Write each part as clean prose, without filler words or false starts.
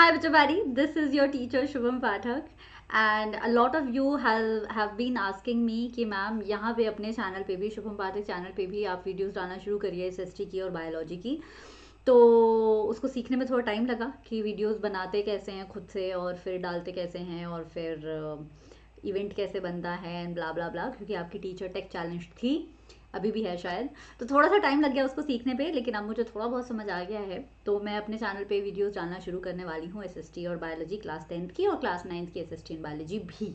Hi everybody, this is your teacher Shubham Pathak and a lot of you have been asking me कि ma'am यहाँ पे अपने channel पे भी शुभम पाठक channel पे भी आप वीडियोस डालना शुरू करिए एसएसटी की और बायोलॉजी की। तो उसको सीखने में थोड़ा टाइम लगा कि वीडियोस बनाते कैसे हैं खुद से और फिर डालते कैसे हैं और फिर इवेंट कैसे बनता है एंड ब्ला ब्ला ब्ला, क्योंकि आपकी टीचर टेक चैलेंज थी, अभी भी है शायद। तो थोड़ा सा टाइम लग गया उसको सीखने पे, लेकिन अब मुझे थोड़ा बहुत समझ आ गया है। तो मैं अपने चैनल पे वीडियोस डालना शुरू करने वाली हूँ एसएसटी और बायोलॉजी, क्लास 10th की और क्लास 9th की एसएसटी एंड बायोलॉजी भी।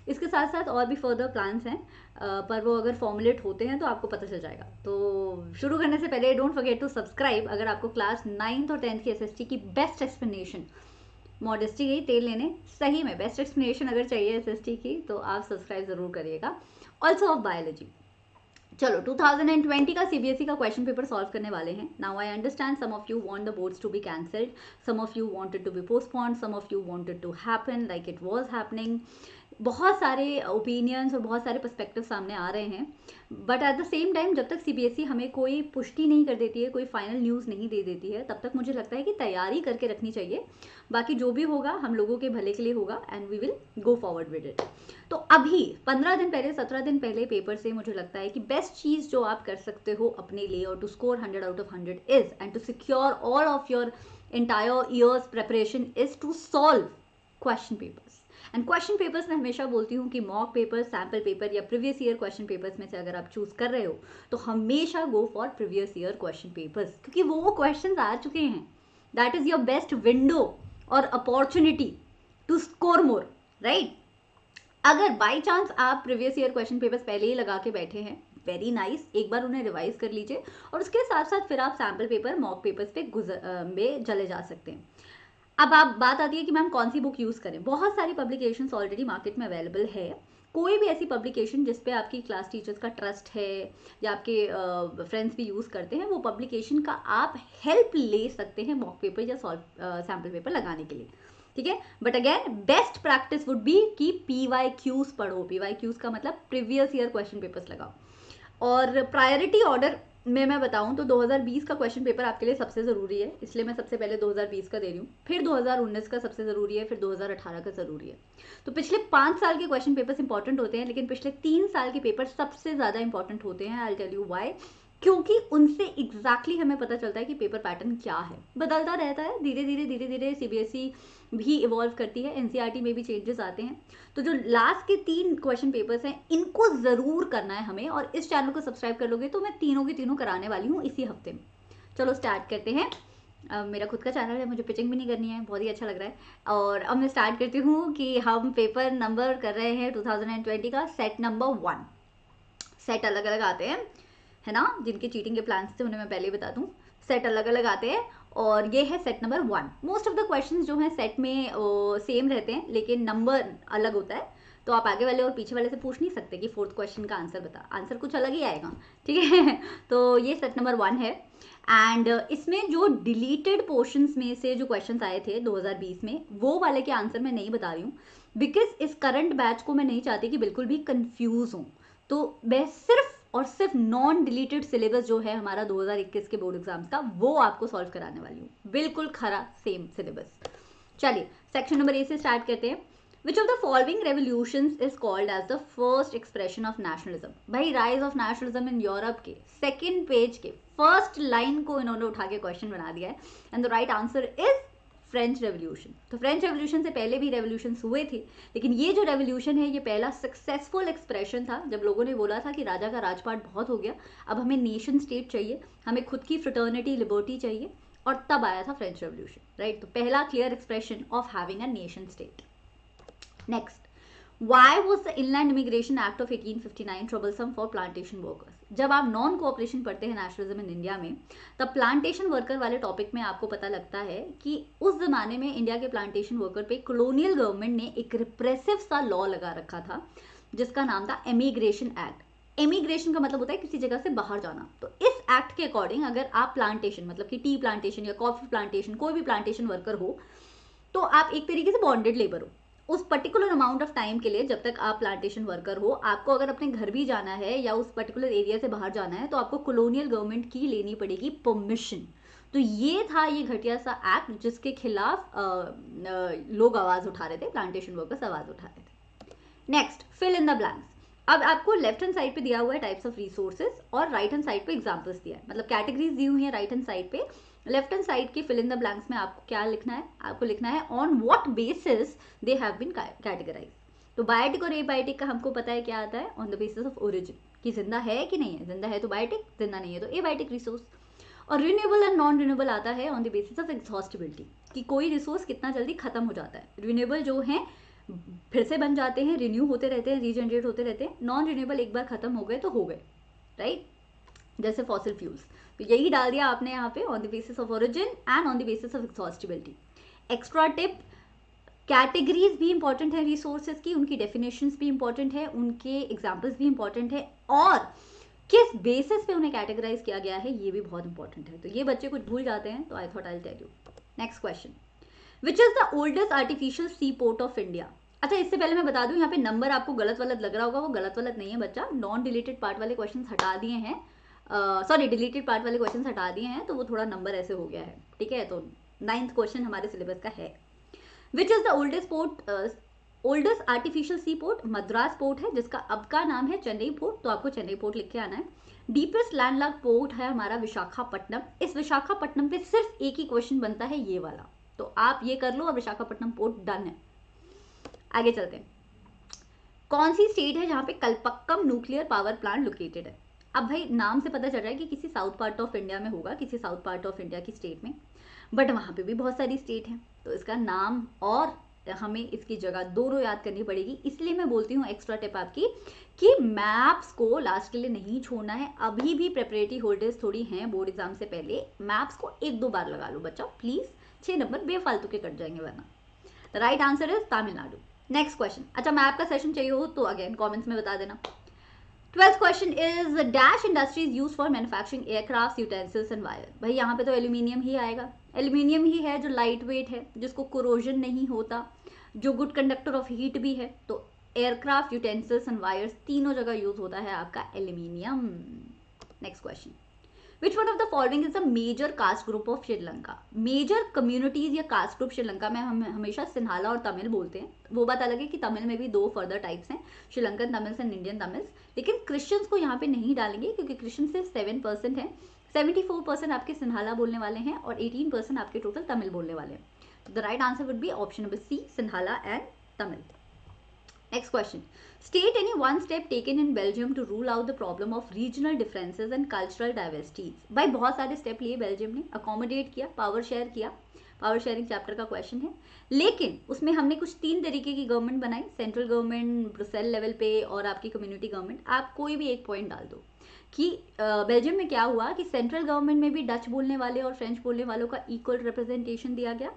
इसके साथ साथ और भी फर्दर प्लान्स हैं, पर वो अगर फॉर्मुलेट होते हैं तो आपको पता चल जाएगा। तो शुरू करने से पहले डोंट फॉरगेट टू सब्सक्राइब। अगर आपको क्लास 9th और 10th की एसएसटी की बेस्ट एक्सप्लेनेशन, मॉडेस्टी गई तेल लेने, सही में बेस्ट एक्सप्लेनेशन अगर चाहिए एसएसटी की तो आप सब्सक्राइब ज़रूर करिएगा। Also of biology. चलो 2020 का सीबीएसई का क्वेश्चन पेपर सॉल्व करने वाले हैं। Now I understand some of you want the boards to be cancelled, some of you wanted to be postponed, some of you wanted to happen like it was happening. बहुत सारे opinions और बहुत सारे perspective सामने आ रहे हैं, but at the same time जब तक सीबीएसई हमें कोई पुष्टि नहीं कर देती है, कोई फाइनल न्यूज़ नहीं दे देती है, तब तक मुझे लगता है कि तैयारी करके रखनी चाहिए। बाकी जो भी होगा हम लोगों के भले के लिए होगा and we will go forward with it. तो अभी 15 दिन पहले 17 दिन पहले पेपर से मुझे लगता है कि बेस्ट चीज़ जो आप कर सकते हो अपने लिए और to score 100 out of 100 is and to secure all of your entire years preparation is to solve question papers. And question papers मैं हमेशा बोलती हूँ कि मॉक पेपर, सैम्पल पेपर या प्रीवियस ईयर क्वेश्चन पेपर्स में से अगर आप चूज कर रहे हो तो हमेशा go for previous year question papers, क्योंकि वो क्वेश्चन आ चुके हैं। That is your best window और opportunity to score more, right. अगर बाई चांस आप प्रीवियस ईयर क्वेश्चन पेपर्स पहले ही लगा के बैठे हैं, वेरी नाइस, एक बार उन्हें रिवाइज कर लीजिए और उसके साथ साथ फिर आप सैम्पल पेपर, मॉक पेपर्स पे में चले जा सकते हैं। अब आप बात आती है कि मैम कौन सी बुक यूज़ करें। बहुत सारी पब्लिकेशंस ऑलरेडी मार्केट में अवेलेबल है। कोई भी ऐसी पब्लिकेशन जिस पे आपकी क्लास टीचर्स का ट्रस्ट है या आपके फ्रेंड्स भी यूज़ करते हैं, वो पब्लिकेशन का आप हेल्प ले सकते हैं मॉक पेपर या सैम्पल पेपर लगाने के लिए, ठीक है। But again best practice would be कि PYQs पढ़ो। PYQs का मतलब प्रीवियस ईयर क्वेश्चन पेपर्स लगाओ। और प्रायोरिटी ऑर्डर में मैं बताऊं तो 2020 का क्वेश्चन पेपर आपके लिए सबसे ज़रूरी है, इसलिए मैं सबसे पहले 2020 का दे रही हूँ, फिर 2019 का सबसे ज़रूरी है, फिर 2018 का ज़रूरी है। तो पिछले 5 साल के क्वेश्चन पेपर्स इंपॉर्टेंट होते हैं, लेकिन पिछले 3 साल के पेपर सबसे ज़्यादा इंपॉर्टेंट होते हैं। I tell you why. क्योंकि उनसे एग्जैक्टली हमें पता चलता है कि पेपर पैटर्न क्या है। बदलता रहता है धीरे धीरे सीबीएसई भी इवॉल्व करती है, एनसीईआरटी में भी चेंजेस आते हैं। तो जो लास्ट के 3 क्वेश्चन पेपर्स हैं इनको ज़रूर करना है हमें, और इस चैनल को सब्सक्राइब कर लोगे तो मैं तीनों की तीनों कराने वाली हूँ इसी हफ्ते में। चलो स्टार्ट करते हैं। मेरा खुद का चैनल है, मुझे पिचिंग भी नहीं करनी है, बहुत ही अच्छा लग रहा है। और अब मैं स्टार्ट करती हूँ कि हम पेपर नंबर कर रहे हैं 2020 का सेट नंबर 1। सेट अलग अलग आते हैं, है ना, जिनके चीटिंग के प्लान्स थे उन्हें मैं पहले ही बता दूं। सेट अलग अलग आते हैं और ये है set number 1। Most of the questions जो हैं सेट में सेम रहते हैं, लेकिन नंबर अलग होता है। तो आप आगे वाले और पीछे वाले से पूछ नहीं सकते कि 4th क्वेश्चन का आंसर बता, आंसर कुछ अलग ही आएगा, ठीक है। तो ये सेट नंबर 1 है। एंड इसमें जो डिलीटेड पोर्शंस में से जो क्वेश्चंस आए थे 2020 में, वो वाले के आंसर मैं नहीं बता रही हूँ, बिकॉज इस करंट बैच को मैं नहीं चाहती कि बिल्कुल भी कंफ्यूज हूँ। तो मैं सिर्फ और सिर्फ नॉन डिलीटेड सिलेबस जो है हमारा 2021 के बोर्ड एग्जाम्स का, वो आपको सॉल्व कराने वाली हूँ, बिल्कुल खरा सेम सिलेबस। चलिए सेक्शन नंबर ए से स्टार्ट करते हैं। Which of the following revolutions is called as the first expression of nationalism. भाई rise of nationalism in Europe के सेकेंड पेज के फर्स्ट लाइन को इन्होंने उठा के क्वेश्चन बना दिया है, and the right answer is French revolution. तो फ्रेंच रेवोल्यूशन से पहले भी रेवोल्यूशंस हुए थे, लेकिन ये जो रेवोल्यूशन है ये पहला सक्सेसफुल एक्सप्रेशन था जब लोगों ने बोला था कि राजा का राजपाट बहुत हो गया, अब हमें नेशन स्टेट चाहिए, हमें खुद की फ्रेटर्निटी लिबर्टी चाहिए, और तब आया था फ्रेंच रेवोल्यूशन, राइट। तो पहला clear expression of having a nation state. Next, Why was the Inland Immigration Act of 1859 troublesome for plantation workers? जब आप नॉन कोऑपरेशन पढ़ते हैं नेशनलिज्म इन इंडिया में, तब प्लांटेशन वर्कर वाले टॉपिक में आपको पता लगता है कि उस जमाने में इंडिया के प्लांटेशन वर्कर पे कॉलोनियल गवर्नमेंट ने एक रिप्रेसिव सा लॉ लगा रखा था जिसका नाम था एमिग्रेशन एक्ट। एमिग्रेशन का मतलब होता है किसी जगह से बाहर जाना। तो इस एक्ट के अकॉर्डिंग अगर आप प्लांटेशन मतलब कि टी प्लांटेशन या कॉफी प्लांटेशन, कोई भी प्लांटेशन वर्कर हो, तो आप एक तरीके से बॉन्डेड लेबर हो उस पर्टिकुलर अमाउंट ऑफ टाइम के लिए। जब तक आप प्लांटेशन वर्कर हो, आपको अगर अपने घर भी जाना है या उस पर्टिकुलर एरिया से बाहर जाना है तो आपको कॉलोनियल गवर्नमेंट की लेनी पड़ेगी परमिशन। तो ये था ये घटिया सा एक्ट जिसके खिलाफ लोग आवाज उठा रहे थे, प्लांटेशन वर्कर्स आवाज उठा रहे थे। Next, fill in the blanks. अब आपको लेफ्ट हैंड साइड पे दिया हुआ है टाइप्स ऑफ रिसोर्सेज और राइट हैंड साइड पे एग्जांपल्स दिया है, मतलब कैटेगरीज दी हुई है राइट हैंड साइड पे। लेफ्ट हैंड साइड के फिल इन द ब्लैंक्स में आपको क्या लिखना है, आपको लिखना है on what basis they have been categorize. तो बायोटिक और एबायोटिक का हमको पता है क्या आता है, on the basis of origin, कि जिंदा है कि नहीं है, जिंदा है तो बायोटिक, जिंदा नहीं है तो एबायोटिक रिसोर्स। और रिन्यूएबल एंड नॉन रिन्यूएबल आता है on the basis of exhaustibility, कि कोई रिसोर्स कितना जल्दी खत्म हो जाता है। रिन्यूएबल जो है फिर से बन जाते हैं, रिन्यू होते रहते हैं, रीजनरेट होते रहते हैं। नॉन रिन्यूएबल एक बार खत्म हो गए तो हो गए, राइट, जैसे फॉसिल फ्यूल्स। तो यही डाल दिया आपने यहाँ पे, on the basis of origin and on the basis of exhaustibility. Extra tip, categories भी इंपॉर्टेंट है रिसोर्सेज की, उनकी डेफिनेशंस भी इंपॉर्टेंट है, उनके एग्जाम्पल्स भी इंपॉर्टेंट है, और किस बेसिस पे उन्हें कैटेगराइज किया गया है ये भी बहुत इंपॉर्टेंट है। तो ये बच्चे कुछ भूल जाते हैं, तो I thought I tell you. Next question, which is the oldest artificial sea port of India. अच्छा, इससे पहले मैं बता दूं, यहाँ पे नंबर आपको गलत वलत लग रहा होगा, वो गलत वलत नहीं है बच्चा, नॉन डिलीटेड पार्ट वाले क्वेश्चन हटा दिए हैं, सॉरी डिलीटेड पार्ट वाले क्वेश्चन हटा दिए हैं, तो वो थोड़ा नंबर ऐसे हो गया है, ठीक है। तो 9th क्वेश्चन हमारे सिलेबस का है, which is the oldest port, oldest artificial sea port Madras port है, जिसका अब का नाम है चेन्नई पोर्ट, तो आपको चेन्नई पोर्ट लिख के आना है। डीपेस्ट लैंडलॉक्ड पोर्ट है हमारा विशाखापट्टनम। इस विशाखापट्टनम पे सिर्फ एक ही क्वेश्चन बनता है, ये वाला, तो आप ये कर लो और विशाखापट्टनम पोर्ट डन है। आगे चलते हैं, कौन सी स्टेट है जहां पे Kalpakkam nuclear power plant located है। अब भाई नाम से पता चल रहा है कि किसी साउथ पार्ट ऑफ इंडिया में होगा, किसी साउथ पार्ट ऑफ इंडिया की स्टेट में, बट वहां पे भी बहुत सारी स्टेट हैं, तो इसका नाम और हमें इसकी जगह दोनों याद करनी पड़ेगी। इसलिए मैं बोलती हूँ एक्स्ट्रा टिप आपकी, कि मैप्स को लास्ट के लिए नहीं छोड़ना है। अभी भी प्रिपरेटरी होल्डर्स थोड़ी हैं बोर्ड एग्जाम से पहले, मैप्स को 1-2 बार लगा लो बच्चा प्लीज, 6 नंबर बेफालतू के कट जाएंगे वरना। The right answer is Tamil Nadu. Next question, अच्छा मैप का सेशन चाहिए हो तो अगेन कमेंट्स में बता देना। 12th question is dash industries use for manufacturing aircraft utensils and wire. भाई यहाँ पे तो एल्यूमिनियम ही आएगा, एल्यूमिनियम ही है जो लाइट वेट है, जिसको कोरोजन नहीं होता, जो गुड कंडक्टर ऑफ हीट भी है। तो एयरक्राफ्ट यूटेंसिल्स एंड वायर्स तीनों जगह यूज होता है आपका aluminium. Next question, Which one of the following is a major caste group of Sri Lanka. Major communities या कास्ट ग्रुप श्रीलंका में हम हमेशा सिन्हाला और तमिल बोलते हैं। वो बात अलग है कि तमिल में भी 2 फर्दर टाइप्स हैं, Sri Lankan Tamils and Indian Tamils, लेकिन क्रिश्चियंस को यहाँ पे नहीं डालेंगे क्योंकि क्रिश्चियन सिर्फ 7% है। 74% आपके सिन्हाला बोलने वाले हैं और 18% आपके टोटल तमिल बोलने वाले हैं। The right answer would be option number C, Sinhala and Tamil. Next question. State any one step taken in Belgium to rule out the problem of regional differences and cultural diversities. भाई बहुत सारे स्टेप लिए Belgium ने, accommodate किया, power share किया, power sharing chapter का question है, लेकिन उसमें हमने कुछ 3 तरीके की गवर्नमेंट बनाई, सेंट्रल गवर्नमेंट, ब्रुसेल लेवल पे और आपकी कम्युनिटी गवर्नमेंट। आप कोई भी एक पॉइंट डाल दो कि बेल्जियम में क्या हुआ कि सेंट्रल गवर्नमेंट में भी डच बोलने वाले और फ्रेंच बोलने वालों का इक्वल रिप्रेजेंटेशन दिया गया,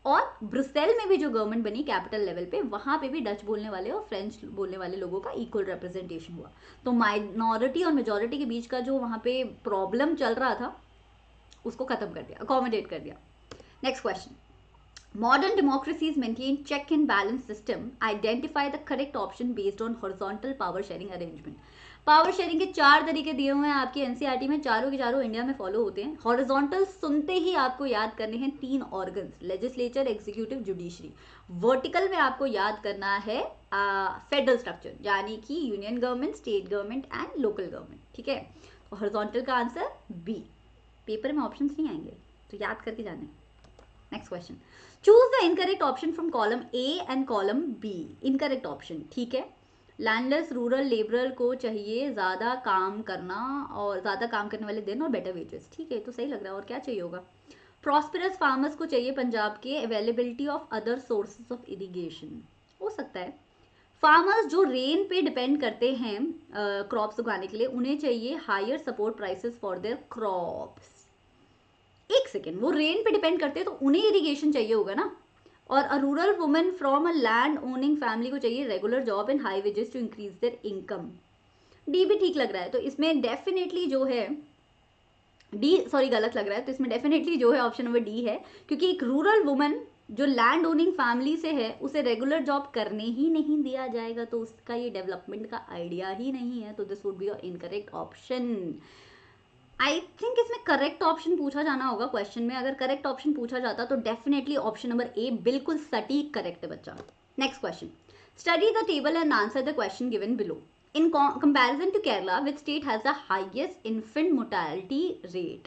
और ब्रुसेल में भी जो गवर्नमेंट बनी कैपिटल लेवल पे, वहां पे भी डच बोलने वाले और फ्रेंच बोलने वाले लोगों का इक्वल रिप्रेजेंटेशन हुआ। तो माइनॉरिटी और मेजॉरिटी के बीच का जो वहां पे प्रॉब्लम चल रहा था उसको खत्म कर दिया, अकोमोडेट कर दिया। Next question, modern democracies maintain check and balance system, identify the correct option based on horizontal power sharing arrangement. Power sharing के 4 तरीके दिए हुए हैं आपकी एनसीईआरटी में, चारों के चारों इंडिया में फॉलो होते हैं। हॉरिजॉन्टल सुनते ही आपको याद करने हैं 3 organs, legislature, executive, judiciary. Vertical में आपको याद करना है फेडरल स्ट्रक्चर, यानी कि union government, state government and local government, ठीक है। तो हॉरिजॉन्टल का आंसर बी। पेपर में ऑप्शंस नहीं आएंगे तो याद करके जाने। Next question, choose the incorrect option from column A and column B. Incorrect option, ठीक है, लैंडलेस रूरल लेबरर को चाहिए ज़्यादा काम करना और ज़्यादा काम करने वाले दिन और बेटर वेजेस, ठीक है, तो सही लग रहा है। और क्या चाहिए होगा, प्रॉस्पेरस फार्मर्स को चाहिए पंजाब के availability of other sources of irrigation, हो सकता है। फार्मर्स जो रेन पे डिपेंड करते हैं क्रॉप्स उगाने के लिए, उन्हें चाहिए higher support prices for their crops. एक सेकेंड, वो रेन पे डिपेंड करते हैं तो उन्हें इरिगेशन चाहिए होगा ना। और a rural women from a land owning family को चाहिए regular job and high wages to increase their income. D भी ठीक लग रहा है, तो इसमें डेफिनेटली जो है डी, सॉरी गलत लग रहा है, तो इसमें डेफिनेटली जो है ऑप्शन नंबर डी है, क्योंकि एक रूरल वुमन जो लैंड ओनिंग फैमिली से है उसे रेगुलर जॉब करने ही नहीं दिया जाएगा, तो उसका ये डेवलपमेंट का आइडिया ही नहीं है, तो this would be your incorrect option. I think इसमें करेक्ट ऑप्शन पूछा जाना होगा क्वेश्चन में। अगर करेक्ट ऑप्शन पूछा जाता तो डेफिनेटली ऑप्शन नंबर ए बिल्कुल सटीक करेक्ट है बच्चा। Next question, study the table and answer the question given below. In comparison to Kerala, which state has the highest infant mortality rate?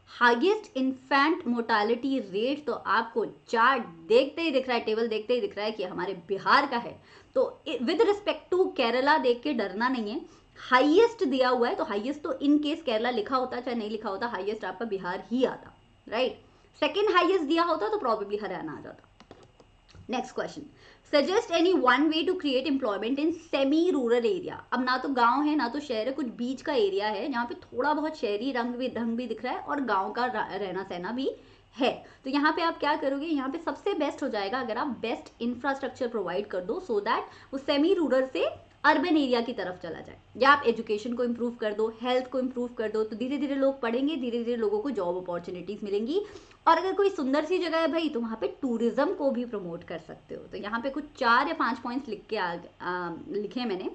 Highest infant mortality rate तो आपको chart देखते ही दिख रहा है, टेबल देखते ही दिख रहा है कि हमारे बिहार का है। तो विद रिस्पेक्ट टू केरला देख के डरना नहीं है, हाईएस्ट दिया हुआ है तो हाईएस्ट तो इन केस केरला लिखा होता चाहे नहीं लिखा होता, हाईएस्ट आपका बिहार ही आता, राइट। सेकेंड हाईएस्ट दिया होता तो प्रॉबेबली हरियाणा आ जाता। Next question, suggest any one way to create employment in semi rural area. अब ना तो गांव है ना तो शहर है, कुछ बीच का एरिया है जहाँ पे थोड़ा बहुत शहरी ढंग भी दिख रहा है और गांव का रहना सहना भी है। तो यहाँ पे आप क्या करोगे, यहाँ पे सबसे बेस्ट हो जाएगा अगर आप बेस्ट इंफ्रास्ट्रक्चर प्रोवाइड कर दो सो दैट वो सेमी रूरल से अर्बन एरिया की तरफ चला जाए, या आप एजुकेशन को इम्प्रूव कर दो, हेल्थ को इम्प्रूव कर दो, तो धीरे धीरे लोग पढ़ेंगे, धीरे धीरे लोगों को जॉब अपॉर्चुनिटीज मिलेंगी। और अगर कोई सुंदर सी जगह है भाई तो वहाँ पे टूरिज्म को भी प्रमोट कर सकते हो। तो यहाँ पे कुछ 4 या 5 पॉइंट्स लिख के लिखे मैंने।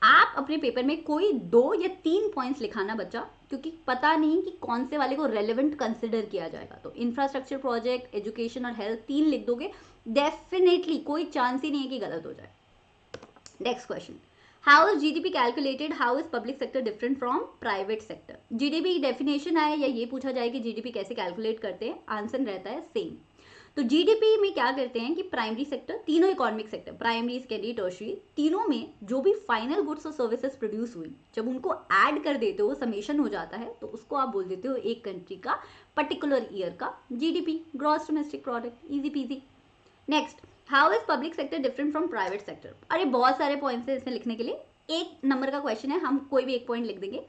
आप अपने पेपर में कोई 2 या 3 पॉइंट्स लिखाना बच्चा, क्योंकि पता नहीं कि कौन से वाले को रेलेवेंट कंसिडर किया जाएगा। तो इंफ्रास्ट्रक्चर प्रोजेक्ट, एजुकेशन और हेल्थ 3 लिख दोगे, डेफिनेटली कोई चांस ही नहीं है कि गलत हो जाए। Next question, how is GDP calculated, how is public sector different from private sector. GDP की डेफिनेशन आए या ये पूछा जाए कि जीडीपी कैसे कैलकुलेट करते हैं, आंसर रहता है सेम। तो जीडीपी में क्या करते हैं कि प्राइमरी सेक्टर, तीनों economic sector, primary, secondary, tertiary, तीनों में जो भी फाइनल गुड्स और सर्विसेज प्रोड्यूस हुई, जब उनको ऐड कर देते हो, समेशन हो जाता है, तो उसको आप बोल देते हो एक कंट्री का पर्टिकुलर ईयर का GDP, gross domestic product, easy PG. Next, how is public sector different from private sector. अरे बहुत सारे पॉइंट्स हैं इसमें लिखने के लिए, 1 नंबर का क्वेश्चन है, हम कोई भी एक पॉइंट लिख देंगे।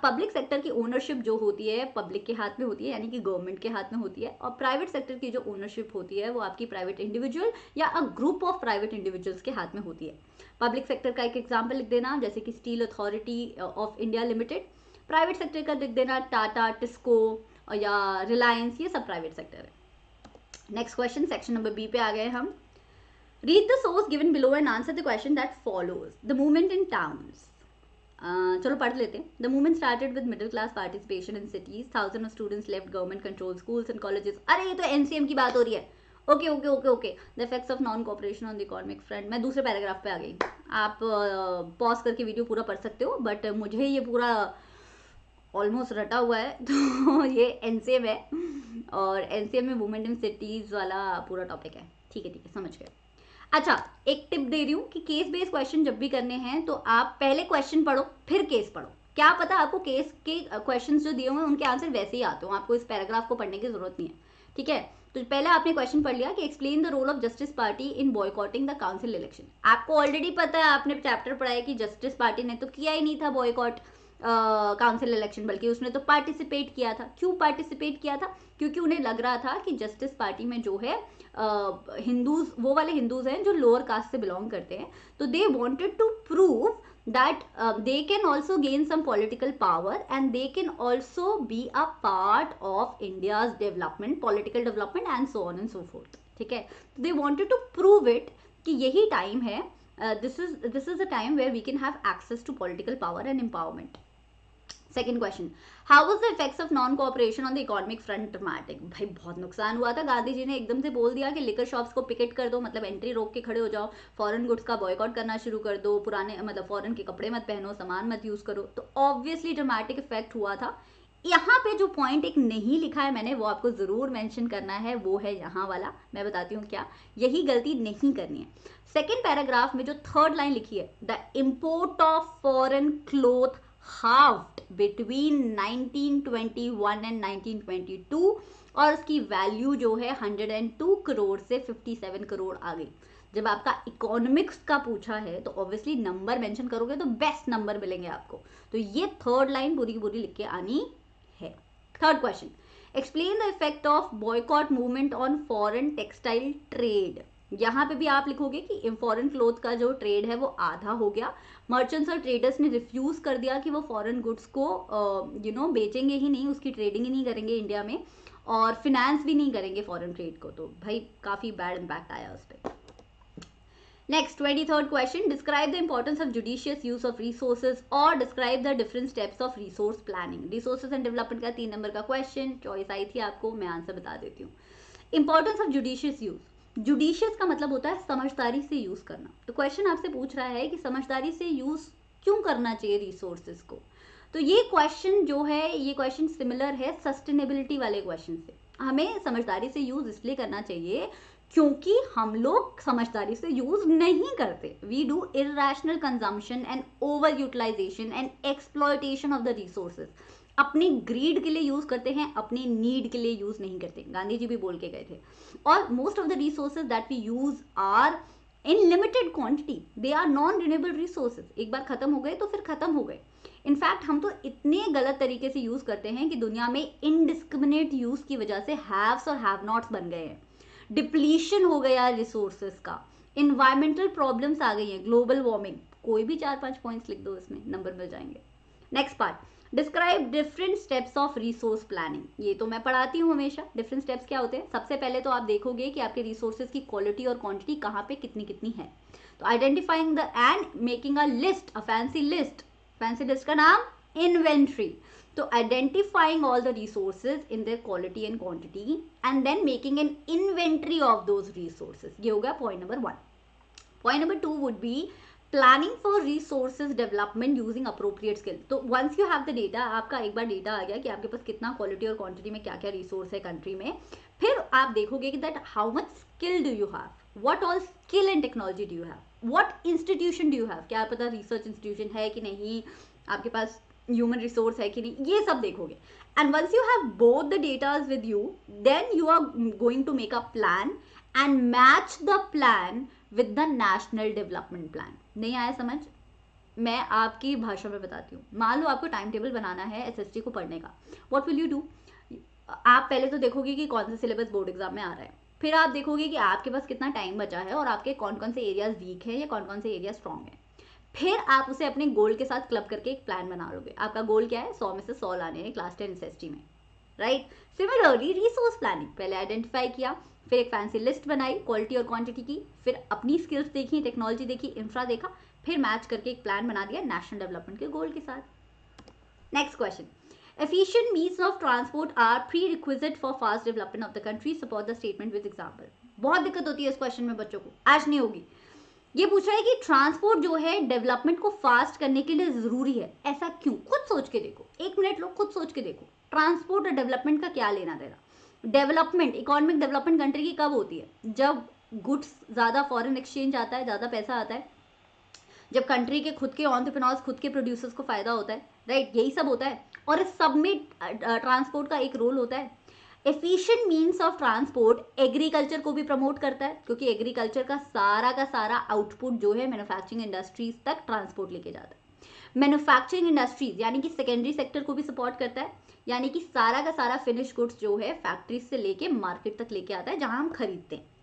पब्लिक सेक्टर की ओनरशिप जो होती है पब्लिक के हाथ में होती है, यानी कि गवर्नमेंट के हाथ में होती है, और प्राइवेट सेक्टर की जो ओनरशिप होती है वो आपकी प्राइवेट इंडिविजुअल या a group of private individuals के हाथ में होती है। पब्लिक सेक्टर का एक एग्जाम्पल लिख देना, जैसे कि Steel Authority of India Limited. Private sector का लिख देना टाटा, टिस्को या रिलायंस, ये सब प्राइवेट सेक्टर है। Next question, section number B पे आ गए हम। Read the source given below and answer the question that follows. The movement in towns, चलो पढ़ लेते हैं। The movement started with middle class participation in cities, thousand of students left government control schools and colleges. अरे ये तो NCM की बात हो रही है। Okay okay okay okay. The effects of non cooperation on the economic front, मैं दूसरे पैराग्राफ पे आ गई। आप पॉज करके वीडियो पूरा पढ़ सकते हो, बट मुझे ये पूरा ऑलमोस्ट रटा हुआ है तो ये एनसीएम है, और एनसीएम में वुमेन इन सिटीज वाला पूरा टॉपिक है। ठीक है समझ गए। अच्छा, एक टिप दे रही हूँ कि केस बेस्ड क्वेश्चन जब भी करने हैं तो आप पहले क्वेश्चन पढ़ो फिर केस पढ़ो। क्या पता आपको केस के क्वेश्चंस जो दिए हुए हैं उनके आंसर वैसे ही आते हो, आपको इस पैराग्राफ को पढ़ने की जरूरत नहीं है। ठीक है, तो पहले आपने क्वेश्चन पढ़ लिया कि explain the role of Justice Party in boycotting the council election. आपको ऑलरेडी पता है, आपने चैप्टर पढ़ा है कि जस्टिस पार्टी ने तो किया ही नहीं था बॉयकॉट काउंसिल इलेक्शन, बल्कि उसने तो पार्टिसिपेट किया था। क्यों पार्टिसिपेट किया था? क्योंकि उन्हें लग रहा था कि जस्टिस पार्टी में जो है हिंदूज, वो वाले हिंदूज हैं जो लोअर कास्ट से बिलोंग करते हैं, तो they wanted to prove that they can also gain some political power and they can also be a part of India's development, political development and so on and so forth. ठीक है, they wanted to prove it कि यही time है, this is the time where we can have access to political power and empowerment. Second question, how was the effects of non cooperation on the economic front dramatic. भाई बहुत नुकसान हुआ था। गांधी जी ने एकदम से बोल दिया कि लिकर शॉप्स को पिकेट कर दो, मतलब एंट्री रोक के खड़े हो जाओ, फॉरेन गुड्स का बॉयकॉट करना शुरू कर दो, पुराने मतलब फॉरेन के कपड़े मत पहनो, सामान मत यूज करो। तो ऑब्वियसली ड्रामेटिक इफेक्ट हुआ था। यहाँ पे जो पॉइंट एक नहीं लिखा है मैंने, वो आपको जरूर मेंशन करना है, वो है यहाँ वाला। मैं बताती हूँ क्या, यही गलती नहीं करनी है। सेकेंड पैराग्राफ में जो थर्ड लाइन लिखी है, the import of foreign cloth halved between 1921 and 1922, और उसकी वैल्यू जो है 102 करोड़ से 57 करोड़ आ गई। जब आपका इकोनॉमिक्स का पूछा है तो ऑब्वियसली नंबर मेंशन करोगे तो बेस्ट नंबर मिलेंगे आपको। तो ये थर्ड लाइन पूरी की पूरी लिख के आनी है। Third question, explain the effect of boycott movement on foreign textile trade. यहाँ पे भी आप लिखोगे कि फॉरेन क्लोथ का जो ट्रेड है वो आधा हो गया। मर्चेंट्स और ट्रेडर्स ने रिफ्यूज कर दिया कि वो फॉरेन गुड्स को बेचेंगे ही नहीं, उसकी ट्रेडिंग ही नहीं करेंगे इंडिया में, और फिनेंस भी नहीं करेंगे फॉरेन ट्रेड को। तो भाई काफ़ी बैड इम्पैक्ट आया उस पर। Next 23rd question, describe the importance of judicious use of resources और describe the different steps of resource planning. Resources and development का 3 नंबर का क्वेश्चन चॉइस आई थी आपको, मैं आंसर बता देती हूँ। Importance of judicious use, judicious का मतलब होता है समझदारी से यूज करना। तो क्वेश्चन आपसे पूछ रहा है कि समझदारी से यूज क्यों करना चाहिए रिसोर्सेज को। तो ये क्वेश्चन जो है, ये क्वेश्चन सिमिलर है सस्टेनेबिलिटी वाले क्वेश्चन से। हमें समझदारी से यूज इसलिए करना चाहिए क्योंकि हम लोग समझदारी से यूज नहीं करते। We do irrational consumption and over utilization and exploitation of the resources. अपनी ग्रीड के लिए यूज करते हैं, अपनी नीड के लिए यूज नहीं करते। गांधी जी भी बोल के गए थे। और most of the resources that we use are in limited quantity, they are non renewable resources. एक बार खत्म हो गए तो फिर खत्म हो गए। इनफैक्ट हम तो इतने गलत तरीके से यूज करते हैं कि दुनिया में इनडिस्क्रिमिनेट यूज की वजह से हैव्स और हैव नॉट्स बन गए हैं। डिप्लीशन हो गया रिसोर्सेज का, इन्वायरमेंटल प्रॉब्लम्स आ गई हैं, ग्लोबल वार्मिंग। कोई भी 4-5 पॉइंट्स लिख दो, इसमें नंबर मिल जाएंगे। Next part, describe different steps of resource planning. ये तो मैं पढ़ाती हूँ हमेशा। डिफरेंट स्टेप्स क्या होते हैं? सबसे पहले तो आप देखोगे कि आपके रिसोर्सेज की क्वालिटी और क्वांटिटी कहाँ पे कितनी कितनी है। तो identifying the and making a list, a fancy list. Fancy list का नाम इन्वेंट्री। तो identifying all the resources in their quality and quantity and then making an inventory of those resources. ये हो गया point number 1। Point number 2 would be planning for resources development using appropriate skill. तो once you have the data, आपका एक बार data आ गया कि आपके पास कितना क्वालिटी और क्वांटिटी में क्या क्या रिसोर्स है कंट्री में, फिर आप देखोगे कि that how much skill do you have, what all skill and technology do you have, what institution do you have, क्या पता रिसर्च इंस्टीट्यूशन है कि नहीं, आपके पास ह्यूमन रिसोर्स है कि नहीं, ये सब देखोगे। And once you have both the datas with you, then you are going to make a plan and match the plan with the national development plan. नहीं आया समझ? मैं आपकी भाषा में बताती हूँ। मान लो आपको टाइम टेबल बनाना है एसएसटी को पढ़ने का, व्हाट विल यू डू? आप पहले तो देखोगे कि कौन सा सिलेबस बोर्ड एग्जाम में आ रहा है, फिर आप देखोगे कि आपके पास कितना टाइम बचा है और आपके कौन कौन से एरियाज वीक है या कौन कौन से एरिया स्ट्रॉन्ग है। फिर आप उसे अपने गोल के साथ क्लब करके एक प्लान बना लोगे। आपका गोल क्या है? 100 में से 100 लाने हैं क्लास 10 एसएसटी में, राइट? सिमिलरली रिसोर्स प्लानिंग, पहले आइडेंटिफाई किया, फिर एक फैंसी लिस्ट बनाई क्वालिटी और क्वांटिटी की, फिर अपनी स्किल्स देखी, टेक्नोलॉजी देखी, इंफ्रा देखा, फिर मैच करके एक प्लान बना दिया नेशनल डेवलपमेंट के गोल के साथ। Next question, efficient means of transport are prerequisite for fast development of the country, support the statement with example। बहुत दिक्कत होती है इस क्वेश्चन में बच्चों को, आज नहीं होगी। ये पूछ रहा है कि ट्रांसपोर्ट जो है डेवलपमेंट को फास्ट करने के लिए जरूरी है, ऐसा क्यों? खुद सोच के देखो, 1 मिनट लो, खुद सोच के देखो, ट्रांसपोर्ट और डेवलपमेंट का क्या लेना देना। डेवलपमेंट, इकोनॉमिक डेवलपमेंट कंट्री की कब होती है? जब गुड्स ज्यादा, फॉरेन एक्सचेंज आता है, ज्यादा पैसा आता है, जब कंट्री के खुद के एंटरप्रेन्योर्स, खुद के प्रोड्यूसर्स को फायदा होता है, राइट? यही सब होता है। और इस सब में ट्रांसपोर्ट का एक रोल होता है। Efficient means of transport agriculture को भी प्रमोट करता है, क्योंकि एग्रीकल्चर का सारा आउटपुट जो है मैन्युफैक्चरिंग इंडस्ट्रीज तक ट्रांसपोर्ट लेके जाता है। मैन्युफैक्चरिंग इंडस्ट्रीज यानी कि सेकेंडरी सेक्टर को भी सपोर्ट करता है, यानी कि सारा का सारा फिनिश गुड्स जो है फैक्ट्री से लेके मार्केट तक लेके आता है जहां हम खरीदते हैं।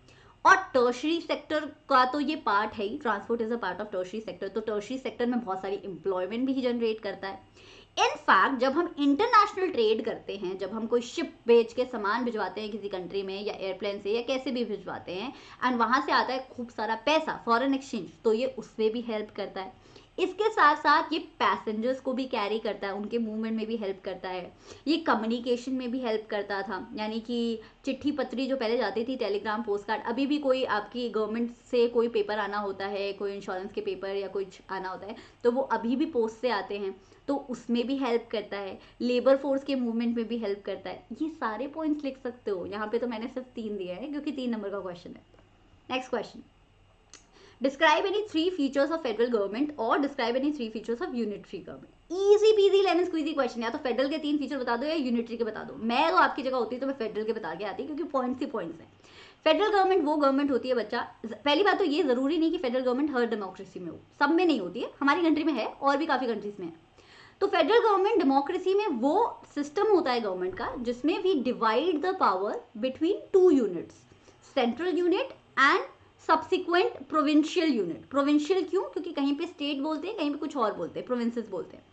और टर्शरी सेक्टर का तो ये पार्ट है ही, transport is a part of tertiary sector. तो टर्शरी सेक्टर में बहुत सारी एम्प्लॉयमेंट भी जनरेट करता है। इनफैक्ट जब हम इंटरनेशनल ट्रेड करते हैं, जब हम कोई शिप बेच के सामान भिजवाते हैं किसी कंट्री में या एयरप्लेन से या कैसे भी भिजवाते हैं, एंड वहां से आता है खूब सारा पैसा, फॉरेन एक्सचेंज, तो ये उसमें भी हेल्प करता है। इसके साथ साथ ये पैसेंजर्स को भी कैरी करता है, उनके मूवमेंट में भी हेल्प करता है। ये कम्युनिकेशन में भी हेल्प करता था, यानी कि चिट्ठी पत्री जो पहले जाती थी, टेलीग्राम, पोस्ट कार्ड, अभी भी कोई आपकी गवर्नमेंट से कोई पेपर आना होता है, कोई इंश्योरेंस के पेपर या कुछ आना होता है, तो वो अभी भी पोस्ट से आते हैं, तो उसमें भी हेल्प करता है। लेबर फोर्स के मूवमेंट में भी हेल्प करता है। ये सारे पॉइंट्स लिख सकते हो। यहाँ पे तो मैंने सिर्फ 3 दिए हैं क्योंकि 3 नंबर का क्वेश्चन है। Next question, describe any 3 features of federal government और describe any 3 features of unitary government. Easy peasy lemon squeezy question, या तो फेडरल के 3 फीचर बता दो या यूनिटरी के बता दो। मैं तो आपकी जगह होती तो मैं फेडरल के बता के आती, क्योंकि पॉइंट्स ही पॉइंट्स हैं। फेडरल गवर्नमेंट वो गवर्नमेंट होती है बच्चा, पहली बात तो ये जरूरी नहीं कि फेडरल गवर्नमेंट हर डेमोक्रेसी में हो, सब में नहीं होती है, हमारी कंट्री में है और भी काफी कंट्रीज में है। तो फेडरल गवर्नमेंट डेमोक्रेसी में वो सिस्टम होता है गवर्नमेंट का जिसमें we divide the power between 2 units, central unit and subsequent provincial unit. Provincial क्यों? क्योंकि कहीं पे स्टेट बोलते हैं, कहीं पे कुछ और बोलते हैं, प्रोविंसेस बोलते हैं।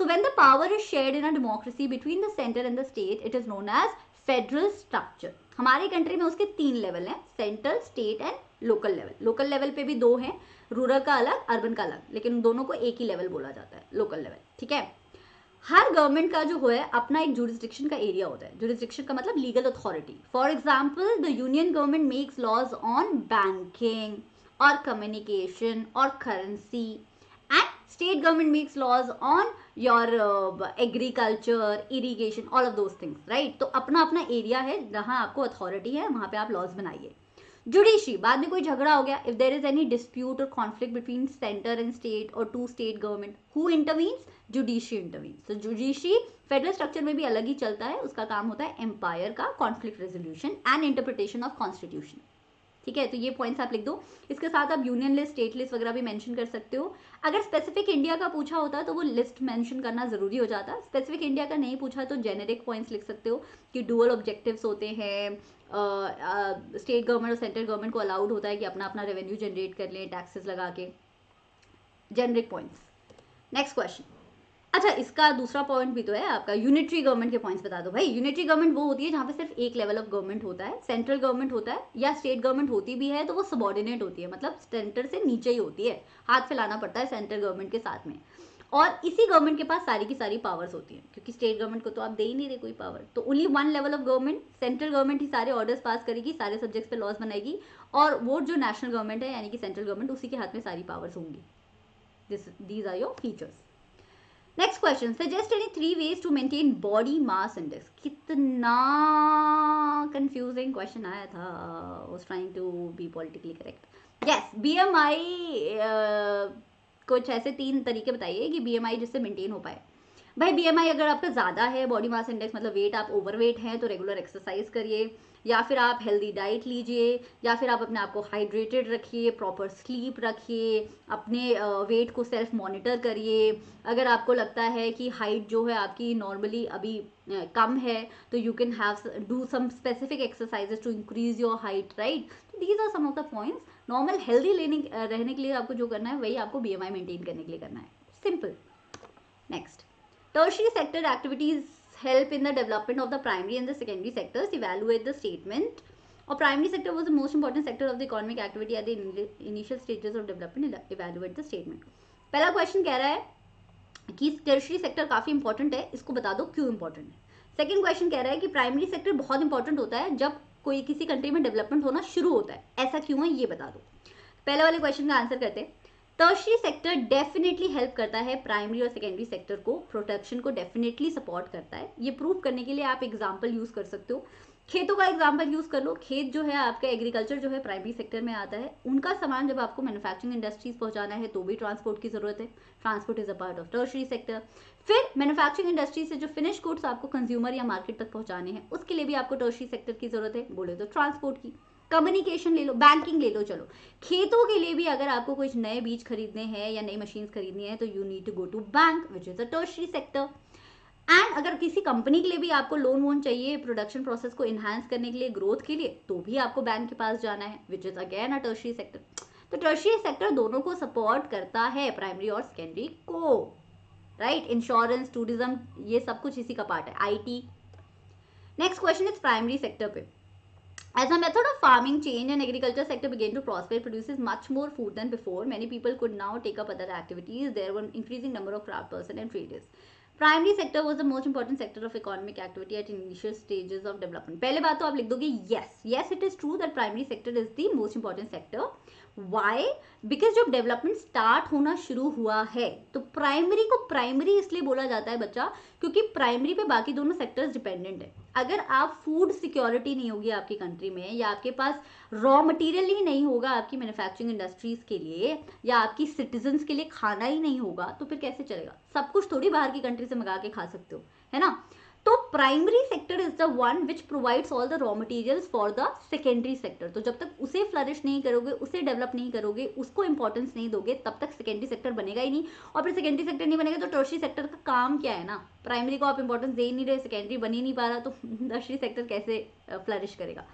So when the power is shared in a democracy between the centre and the state, it is known as federal structure, हमारे कंट्री में उसके 3 लेवल हैं, central, state and local level. Local level पे भी 2 हैं, rural का अलग, urban का अलग, लेकिन दोनों को एक ही लेवल बोला जाता है, लोकल लेवल, ठीक है। हर गवर्नमेंट का जो है अपना एक जुरिस्डिक्शन का एरिया होता है। जुरिस्डिक्शन का मतलब legal authority. For example the union government makes laws on banking और कम्युनिकेशन और currency, and state government makes laws on your agriculture, irrigation, all of those things, right. तो अपना अपना एरिया है जहां आपको अथॉरिटी है, वहां पे आप लॉज बनाइए। जुडिशरी, बाद में कोई झगड़ा हो गया, if there is any dispute और conflict between centre and state और 2 state government, who intervenes? Judiciary intervenes. तो जुडिशरी फेडरल स्ट्रक्चर में भी अलग ही चलता है, उसका काम होता है एम्पायर का conflict resolution and interpretation of constitution, ठीक है। तो ये पॉइंट्स आप लिख दो। इसके साथ आप यूनियन लिस्ट, स्टेट लिस्ट वगैरह भी मेंशन कर सकते हो। अगर स्पेसिफिक इंडिया का पूछा होता तो वो लिस्ट मेंशन करना जरूरी हो जाता। स्पेसिफिक इंडिया का नहीं पूछा तो जेनेरिक पॉइंट्स लिख सकते हो कि डुअल ऑब्जेक्टिव्स होते हैं, स्टेट गवर्नमेंट और सेंट्रल गवर्नमेंट को अलाउड होता है कि अपना अपना रेवेन्यू जनरेट कर लें टैक्सेस लगा के, जेनेरिक पॉइंट्स। Next question. अच्छा, इसका दूसरा पॉइंट भी तो है आपका, यूनिटरी गवर्नमेंट के पॉइंट्स बता दो भाई। यूनिटरी गवर्नमेंट वो होती है जहाँ पे सिर्फ एक लेवल ऑफ गवर्नमेंट होता है, सेंट्रल गवर्नमेंट होता है, या स्टेट गवर्नमेंट होती भी है तो वो सबॉर्डिनेट होती है, मतलब सेंटर से नीचे ही होती है, हाथ फैलाना पड़ता है सेंट्रल गवर्नमेंट के साथ में, और इसी गवर्नमेंट के पास सारी की सारी पावर्स होती हैं, क्योंकि स्टेट गवर्नमेंट को तो आप दे ही नहीं रहे कोई पावर। तो only 1 level of government, central government ही सारे ऑर्डर्स पास करेगी, सारे सब्जेक्ट्स पे लॉज बनाएगी, और वो जो नेशनल गवर्नमेंट है यानी कि सेंट्रल गवर्नमेंट, उसी के हाथ में सारी पावर्स होंगी। These are your features. Next question, suggest any 3 ways to maintain body mass index. कितना कंफ्यूजिंग क्वेश्चन आया था, was trying to be politically correct. Yes, BMI, कुछ ऐसे 3 तरीके बताइए कि बीएमआई जिससे मेंटेन हो पाए। भाई बीएमआई अगर आपका ज़्यादा है, बॉडी मास इंडेक्स मतलब वेट, आप ओवरवेट हैं तो रेगुलर एक्सरसाइज करिए, या फिर आप हेल्दी डाइट लीजिए, या फिर आप अपने आप को हाइड्रेटेड रखिए, प्रॉपर स्लीप रखिए, अपने वेट को सेल्फ मॉनिटर करिए। अगर आपको लगता है कि हाइट जो है आपकी नॉर्मली अभी कम है तो you can have do some specific exercises to increase your height, right. These are some of the points. Normal healthy रहने के लिए आपको जो करना है वही आपको बीएमआई मेंटेन करने के लिए करना है, simple. Next, tertiary sector activities help in the development of the primary and the secondary sectors. Evaluate the statement. Or primary sector was the most important sector of the economic activity at the initial stages of development. Evaluate the statement. पहला question कह रहा है कि tertiary sector काफी important है, इसको बता दो क्यों इंपॉर्टेंट है। सेकंड क्वेश्चन कह रहा है कि प्राइमरी सेक्टर बहुत इंपॉर्टेंट होता है जब कोई किसी कंट्री में डेवलपमेंट होना शुरू होता है, ऐसा क्यों है ये बता दो। पहले वाले क्वेश्चन का आंसर करते हैं। टर्शरी सेक्टर डेफिनेटली हेल्प करता है प्राइमरी और सेकेंडरी सेक्टर को, प्रोटेक्शन को डेफिनेटली सपोर्ट करता है। ये प्रूव करने के लिए आप एग्जांपल यूज कर सकते हो, खेतों का एग्जांपल यूज कर लो। खेत जो है आपका, एग्रीकल्चर जो है प्राइमरी सेक्टर में आता है, उनका सामान जब आपको मैन्युफैक्चरिंग इंडस्ट्रीज पहुंचाना है तो भी ट्रांसपोर्ट की जरूरत है, transport is a part of tertiary sector. फिर मैन्युफैक्चरिंग इंडस्ट्री से जो फिनिश गुड्स आपको कंज्यूमर या मार्केट तक पहुंचाने हैं उसके लिए भी आपको टर्शरी सेक्टर की जरूरत है, बोले तो ट्रांसपोर्ट की। कम्युनिकेशन ले लो, बैंकिंग ले लो, चलो खेतों के लिए भी अगर आपको कुछ नए बीज खरीदने हैं या नई मशीन्स खरीदनी है तो you need to go to bank which is a tertiary sector. And अगर किसी कंपनी के लिए भी आपको लोन वोन चाहिए प्रोडक्शन प्रोसेस को इन्हांस करने के लिए, ग्रोथ के लिए, तो भी आपको बैंक के पास जाना है, which is again a tertiary sector. तो टर्शरी सेक्टर दोनों को सपोर्ट करता है, प्राइमरी और सेकेंडरी को, राइट। इंश्योरेंस, टूरिज्म, ये सब कुछ इसी का पार्ट है, IT. Next question is primary sector पे। As a method of farming change and agriculture sector began to prosper, it produces much more food than before. Many people could now take up other activities. There were increasing number of craft person and traders. Primary sector was the most important sector of economic activity at initial stages of development. पहले बात तो आप लिख दोगे yes it is true that primary sector is the most important sector. Why? Because जब development start होना शुरू हुआ है तो प्राइमरी को प्राइमरी इसलिए बोला जाता है बच्चा, क्योंकि प्राइमरी पे बाकी दोनों सेक्टर्स डिपेंडेंट है। अगर आप फूड सिक्योरिटी नहीं होगी आपकी कंट्री में, या आपके पास रॉ मटेरियल ही नहीं होगा आपकी मैन्युफैक्चरिंग इंडस्ट्रीज के लिए, या आपकी सिटीजन्स के लिए खाना ही नहीं होगा, तो फिर कैसे चलेगा। सब कुछ थोड़ी बाहर की कंट्री से मंगा के खा सकते हो, है ना। तो primary sector is the one which provides all the raw materials for the secondary sector. तो जब तक उसे फ्लरिश नहीं करोगे, उसे डेवलप नहीं करोगे, उसको इंपॉर्टेंस नहीं दोगे, तब तक सेकेंडरी सेक्टर बनेगा ही नहीं। और फिर सेकेंडरी सेक्टर नहीं बनेगा तो टर्शरी सेक्टर का काम क्या है ना। प्राइमरी को आप इंपॉर्टेंस दे ही नहीं रहे, सेकेंडरी बन ही नहीं पा रहा, तो टर्शरी सेक्टर कैसे फ्लरिश करेगा।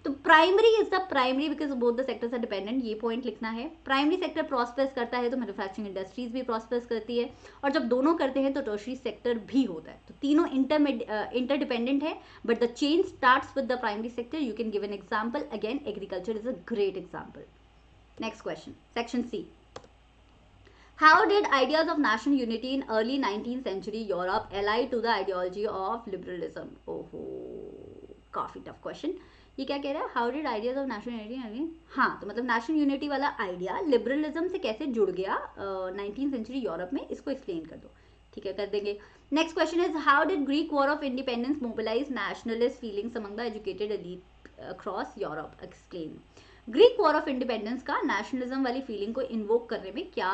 तो primary is the primary because both the sectors are dependent, ये पॉइंट लिखना है। प्राइमरी सेक्टर प्रॉस्पेस करता है तो मैन्युफैक्चरिंग इंडस्ट्रीज भी प्रॉस्पेस करती है, और जब दोनों करते हैं तो टर्शरी सेक्टर भी होता है। तो तीनों इंटरडिपेंडेंट है, but the chain starts with the primary sector. You can give an example, again agriculture is a great example. Next question, section C. How did ideas of national unity in early 19th century Europe ally to the ideology of liberalism? ओहो, काफी tough question. ये क्या कह रहा है, how did ideas of national unity, हाँ तो मतलब नेशनल यूनिटी वाला आइडिया लिबरलिज्म से कैसे जुड़ गया 19th सेंचुरी यूरोप में, इसको एक्सप्लेन कर दो। ठीक है, कर देंगे। Next question is how did Greek war of independence mobilise nationalist feelings among the educated elite across Europe, explain. Greek war of independence का नेशनलिज्म वाली फीलिंग को इन्वोक करने में क्या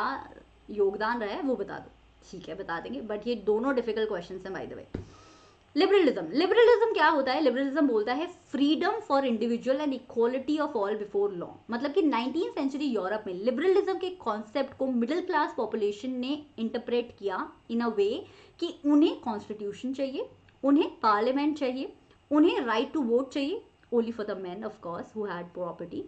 योगदान रहा है वो बता दो। ठीक है, बता देंगे, बट ये दोनों डिफिकल्ट क्वेश्चन हैं बाय द वे। लिबरलिज्म क्या होता है, लिबरलिज्म बोलता है freedom for individual and equality of all before law. मतलब कि 19th सेंचुरी यूरोप में लिबरलिज्म के कॉन्सेप्ट को मिडिल क्लास पॉपुलेशन ने इंटरप्रेट किया इन अ वे कि उन्हें कॉन्स्टिट्यूशन चाहिए, उन्हें पार्लियामेंट चाहिए, उन्हें राइट टू वोट चाहिए, only for the man of course who had property,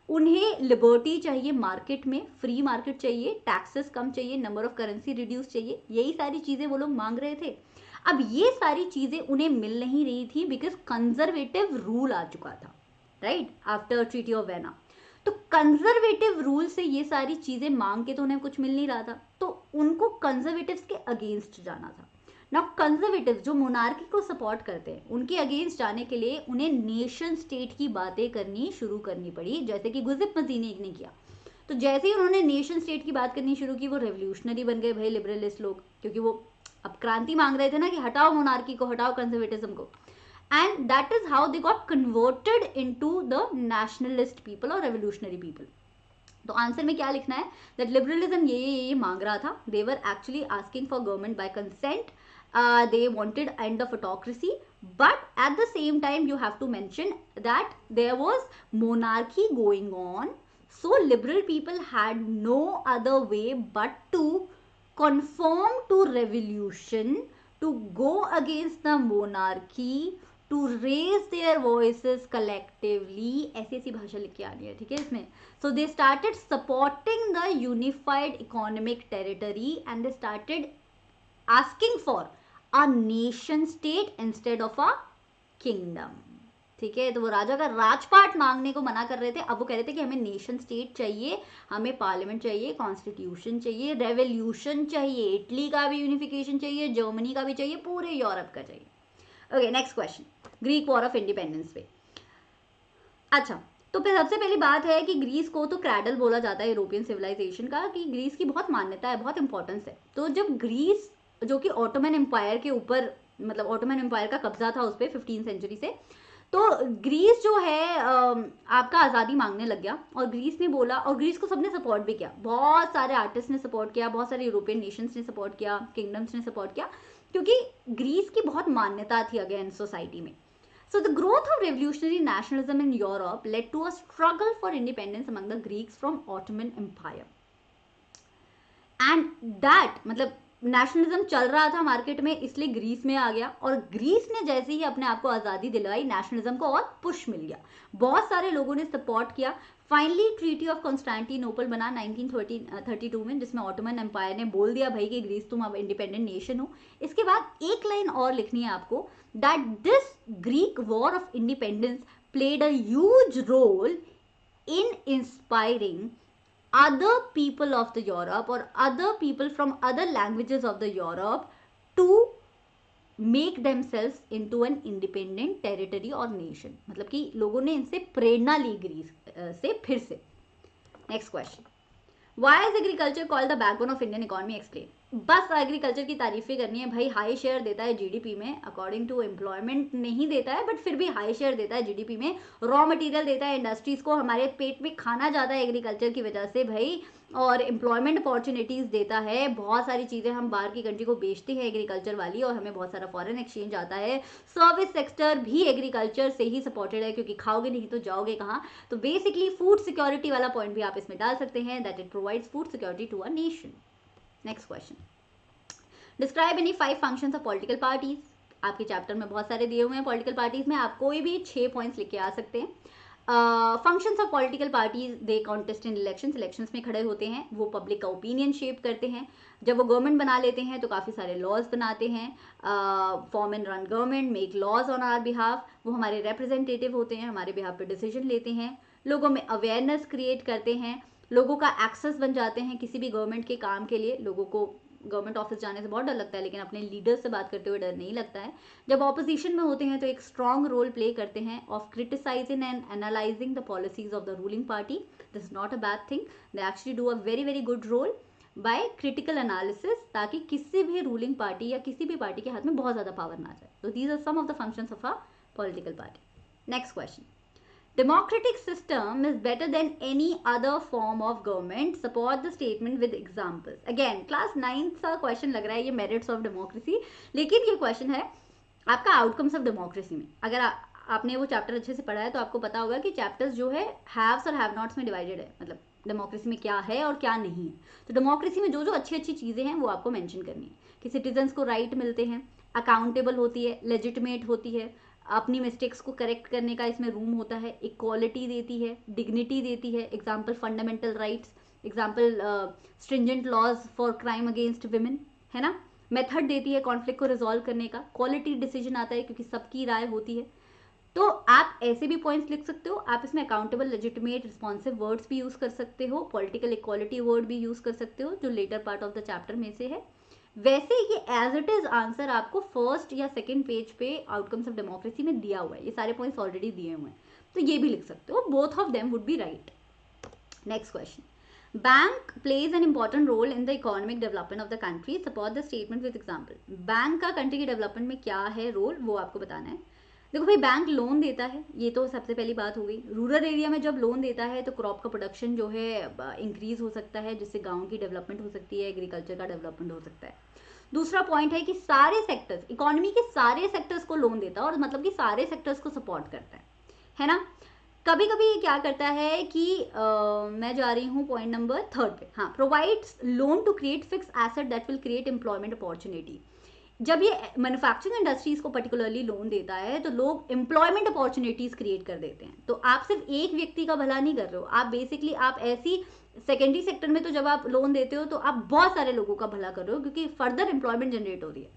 उन्हें लिबर्टी चाहिए मार्केट में, फ्री मार्केट चाहिए, टैक्सेस कम चाहिए, नंबर ऑफ करेंसी रिड्यूस चाहिए, यही सारी चीजें वो लोग मांग रहे थे। अब ये सारी चीजें उन्हें मिल नहीं रही थी बिकॉज कंजर्वेटिव रूल आ चुका था, right, after treaty of vena. तो कंजर्वेटिव रूल से ये सारी चीजें मांग के तो उन्हें कुछ मिल नहीं रहा था, तो उनको कंजर्वेटिव्स के अगेंस्ट जाना था। नाउ कंजर्वेटिव जो मोनार्की को सपोर्ट करते हैं, उनके अगेंस्ट जाने के लिए उन्हें नेशन स्टेट की बातें करनी शुरू करनी पड़ी, जैसे कि गुज़िप मजीनी ने किया। तो जैसे ही उन्होंने नेशन स्टेट की बात करनी शुरू की, वो रेवोल्यूशनरी बन गए भाई लिबरलिस्ट लोग, क्योंकि वो अब क्रांति मांग रहे थे ना कि हटाओ मोनार्की को, हटाओ कंजर्वेटिज्म को। And that is how they got converted into the nationalist people और रेवोल्यूशनरी पीपल। तो आंसर में क्या लिखना है, दैट लिबरलिज्म ये मांग रहा था, they were actually asking for government by consent, they wanted end of autocracy, but at the same time you have to mention that there was monarchy going on, so liberal people had no other way but to conform to revolution, to go against the monarchy, to raise their voices collectively, ऐसी ऐसी भाषा लिख के आनी है, ठीक है इसमें। so they started supporting the unified economic territory and they started asking for a nation state instead of a kingdom। ठीक है, तो वो राजा का राजपाट मांगने को मना कर रहे थे, अब वो कह रहे थे कि हमें नेशन स्टेट चाहिए, हमें पार्लियामेंट चाहिए, कॉन्स्टिट्यूशन चाहिए, रेवोल्यूशन चाहिए, इटली का भी यूनिफिकेशन चाहिए, जर्मनी का भी चाहिए, पूरे यूरोप का चाहिए। Okay, next question, Greek war of independence पे। अच्छा, तो फिर सबसे पहली बात है कि ग्रीस को तो क्रैडल बोला जाता है यूरोपियन सिविलाइजेशन का, कि ग्रीस की बहुत मान्यता है, बहुत इंपॉर्टेंस है। तो जब ग्रीस जो कि ऑटोमन एम्पायर के ऊपर, मतलब ऑटोमन एम्पायर का कब्जा था उस पर 15th सेंचुरी से, तो ग्रीस जो है आपका आज़ादी मांगने लग गया, और ग्रीस ने बोला, और ग्रीस को सबने सपोर्ट भी किया, बहुत सारे आर्टिस्ट ने सपोर्ट किया, बहुत सारे यूरोपियन नेशंस ने सपोर्ट किया, किंगडम्स ने सपोर्ट किया, क्योंकि ग्रीस की बहुत मान्यता थी अगेन सोसाइटी में। So the growth of revolutionary nationalism in Europe led to a struggle for independence among the Greeks from Ottoman Empire. And that मतलब नेशनलिज्म चल रहा था मार्केट में, इसलिए ग्रीस में आ गया, और ग्रीस ने जैसे ही अपने आप को आज़ादी दिलवाई, नेशनलिज्म को और पुश मिल गया, बहुत सारे लोगों ने सपोर्ट किया। फाइनली ट्रीटी ऑफ कॉन्स्टेंटिनोपल बना 1932 में, जिसमें ऑटोमन एम्पायर ने बोल दिया भाई कि ग्रीस तुम अब इंडिपेंडेंट नेशन हो। इसके बाद एक लाइन और लिखनी है आपको, that this Greek war of independence played a huge role in inspiring other people of the Europe or other people from other languages of the Europe to make themselves into an independent territory or nation। मतलब कि लोगों ने इनसे प्रेरणा ली Greece से फिर से। Next question, Why is agriculture called the backbone of Indian economy? Explain। बस agriculture की तारीफें करनी है भाई, हाई शेयर देता है जीडीपी में, अकॉर्डिंग टू एम्प्लॉयमेंट नहीं देता है बट फिर भी हाई शेयर देता है जीडीपी में, रॉ मटेरियल देता है इंडस्ट्रीज को, हमारे पेट में खाना जाता है एग्रीकल्चर की वजह से भाई, और एम्प्लॉयमेंट अपॉर्चुनिटीज़ देता है, बहुत सारी चीज़ें हम बाहर की कंट्री को बेचते हैं एग्रीकल्चर वाली, और हमें बहुत सारा फॉरेन एक्सचेंज आता है। सर्विस सेक्टर भी एग्रीकल्चर से ही सपोर्टेड है, क्योंकि खाओगे नहीं तो जाओगे कहाँ। तो बेसिकली फूड सिक्योरिटी वाला पॉइंट भी आप इसमें डाल सकते हैं, that it provides food security to a nation. Next question, describe any 5 functions of political parties. आपके चैप्टर में बहुत सारे दिए हुए हैं पॉलिटिकल पार्टीज में, आप कोई भी 6 पॉइंट्स लिख के आ सकते हैं। Functions of political parties, they contest in elections में खड़े होते हैं, वो पब्लिक का ओपिनियन शेप करते हैं। जब वो गवर्नमेंट बना लेते हैं तो काफ़ी सारे लॉज बनाते हैं, form and run government, make laws on our behalf, वो हमारे रिप्रेजेंटेटिव होते हैं, हमारे बिहाफ पे डिसीजन लेते हैं, लोगों में अवेयरनेस क्रिएट करते हैं, लोगों का एक्सेस बन जाते हैं किसी भी गवर्नमेंट के काम के लिए। लोगों को गवर्नमेंट ऑफिस जाने से बहुत डर लगता है, लेकिन अपने लीडर्स से बात करते हुए डर नहीं लगता है। जब ऑपोजिशन में होते हैं तो एक स्ट्रॉन्ग रोल प्ले करते हैं of criticising and analysing the policies of the ruling party. This is not a bad thing, they actually do a very very good role by critical analysis, ताकि किसी भी रूलिंग पार्टी या किसी भी party के हाथ में बहुत ज़्यादा पावर ना जाए। तो these are some of the functions of a political party. Next question, democratic system is better than any other form of government, support the statement with examples। again class 9th का question लग रहा है ये, merits of democracy, लेकिन ये question है आपका outcomes of democracy में। अगर आपने वो चैप्टर अच्छे से पढ़ा है तो आपको पता होगा कि चैप्टर्स जो है हैव्स और हैव नॉट्स में डिवाइडेड है, मतलब डेमोक्रेसी में क्या है और क्या नहीं है। तो डेमोक्रेसी में जो जो अच्छी अच्छी चीज़ें हैं वो आपको मेंशन करनी है, कि सिटीजन्स को राइट मिलते हैं, अकाउंटेबल होती है, लेजिटिमेट होती है, अपनी मिस्टेक्स को करेक्ट करने का इसमें रूम होता है, इक्वालिटी देती है, डिग्निटी देती है, example fundamental rights, example stringent laws for crime against women, है ना, मेथड देती है कॉन्फ्लिक्ट को रिजॉल्व करने का, क्वालिटी डिसीजन आता है क्योंकि सबकी राय होती है। तो आप ऐसे भी पॉइंट्स लिख सकते हो, आप इसमें अकाउंटेबल, लेजिटिमेट, रिस्पॉन्सिव वर्ड्स भी यूज कर सकते हो, पॉलिटिकल इक्वालिटी वर्ड भी यूज कर सकते हो जो latter part of the chapter में से है। वैसे ये एज इट इज आंसर आपको फर्स्ट या सेकंड पेज पे आउटकम्स ऑफ डेमोक्रेसी में दिया हुआ है, ये सारे पॉइंट्स ऑलरेडी दिए हुए हैं, तो ये भी लिख सकते हो, both of them would be right. Next question, bank plays an important role in the economic development of the country, support the statement with example. Bank का कंट्री के डेवलपमेंट में क्या है रोल, वो आपको बताना है। देखो भाई, बैंक लोन देता है, ये तो सबसे पहली बात हो गई। रूरल एरिया में जब लोन देता है तो क्रॉप का प्रोडक्शन जो है इंक्रीज हो सकता है, जिससे गांव की डेवलपमेंट हो सकती है, एग्रीकल्चर का डेवलपमेंट हो सकता है। दूसरा पॉइंट है कि सारे सेक्टर्स, इकोनॉमी के सारे सेक्टर्स को लोन देता है, और मतलब कि सारे सेक्टर्स को सपोर्ट करता है ना। कभी कभी ये क्या करता है कि मैं जा रही हूँ पॉइंट नंबर 3 पे, हाँ, provides loan to create fix asset that will create employment opportunity. जब ये मैन्युफैक्चरिंग इंडस्ट्रीज को पर्टिकुलरली लोन देता है तो लोग एम्प्लॉयमेंट अपॉर्चुनिटीज क्रिएट कर देते हैं। तो आप सिर्फ एक व्यक्ति का भला नहीं कर रहे हो, आप बेसिकली आप ऐसी सेकेंडरी सेक्टर में तो जब आप लोन देते हो तो आप बहुत सारे लोगों का भला कर रहे हो, क्योंकि फर्दर एम्प्लॉयमेंट जनरेट हो रही